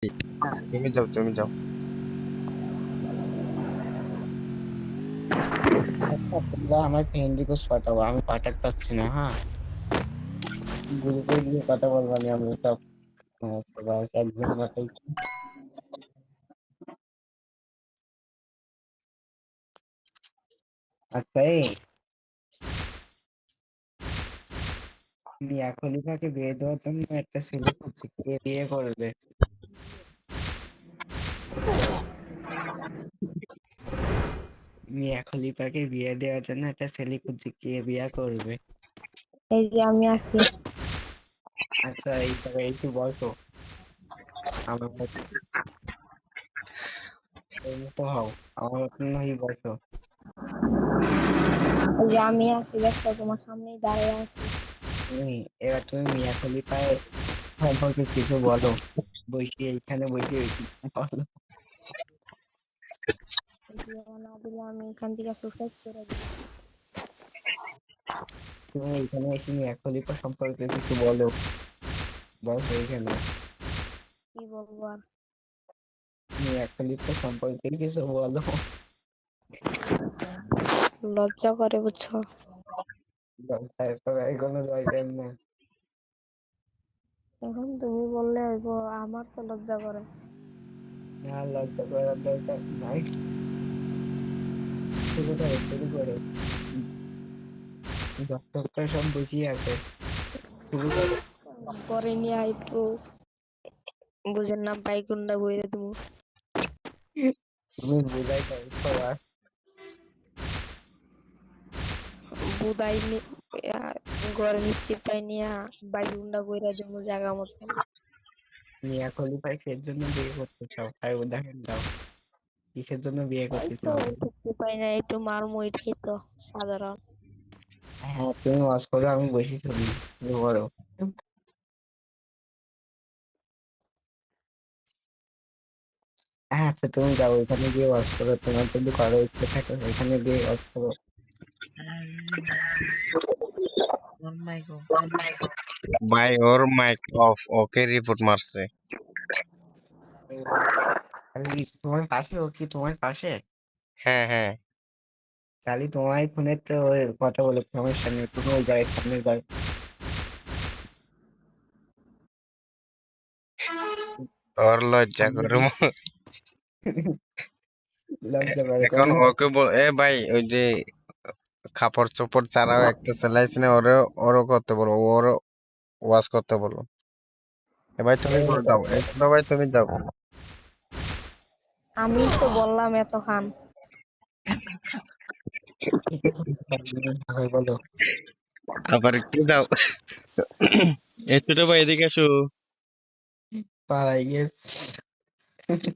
তুমি যাও, তুমি যাও। আচ্ছা তোমরা আমার ফ্রেন্ড রিকোয়েস্ট পাঠাবো, আমি পাঠাতে পারছি না। হ্যাঁ, গ্রুপে গিয়ে কথা বলবো না আমি সব। সবাই একজন মাথায়। আচ্ছা এই মিয়া খলিফাকে বিয়ে দেওয়ার জন্য একটা ছেলে খুঁজছে, কে বিয়ে করবে? মিয়া খলিফাকে বিয়ে দেওয়ার জন্য একটা ছেলে খুঁজছে, কে বিয়ে করবে? এই যে আমি আছি। আচ্ছা এই জায়গায় একটু বসো, আমার মতো ওর মতো হও, আমার মতন হয়ে বসো। এই যে আমি আছি, দেখছো তোমার সামনেই দাঁড়িয়ে আছি। এবার তুমি মিয়া খলিফার সম্পর্কে কিছু বলো, বসে এইখানে বসে বলো। বিয়ে না দিলে আমি এখান থেকে সুসাইড করে দিব। তুমি এইখানে এসে মিয়া খলিফা সম্পর্কে কিছু বলো, বসো এখানে। কি বলবো আর? মিয়া খলিফা সম্পর্কে কিছু বলো। লজ্জা করে বুঝছো। লজ্জায় সবাই কোনো দরকার নেই। এখন তুমি বললে হইব, আমার তো লজ্জা করে। না, লজ্জা করার দরকার নাই। শুরু করো, শুরু করো। ডক্টর সব বুঝিয়ে আছে, শুরু করো। পরে নিয়ে একটু বুঝেন না, বাইকুন্ডা বইরে তুমি তুমি বুঝাই দাও সবার। বুদাই ঘরে নিশ্চিত পাই নিয়া বাইকুন্ডা বইরা দিব জায়গা মতো। মিয়া খলিফার কিসের জন্য বিয়ে করতে চাও, তাই উদাহরণ দাও। কিসের জন্য বিয়ে এই করতে তো চাও? দেখতে পাই না, একটু মারমু, এটাই তো সাধারণ। হ্যাঁ তুমি ওয়াজ করো, আমি বসে শুনি, শুরু করো। আচ্ছা তুমি যাও ওইখানে গিয়ে ওয়াজ করো, তোমার যদি করার ইচ্ছে থাকে ওইখানে গিয়ে ওয়াজ করো। ভাই ওর মাইক অফ, ওকে রিপোর্ট মারছে। খালি তোমার পাশে, ও কি তোমার পাশে? হ্যাঁ, হ্যাঁ। খালি তোমার ফোনে তো ওই কথা বলে সমস্যা নেই, তুমি ওই জায়গায় সামনে যাও। ওর লজ্জা সামনে করে যাও। লজ্জা করে এখন কোনো? ওকে বল, এ ভাই ওই যে কাপড় চোপড় ছাড়াও একটা সেলাইছে না, ওরে ওরও করতে বলো, ওরও ওয়াশ করতে বলো। এ ভাই তুমি করে দাও, এই ছোট ভাই তুমি দাও। আমি তো বললাম এত খান। ভাই বলো। আবার একটু দাও। এই ছোট ভাই এদিকে আসো। পালাই গেছে।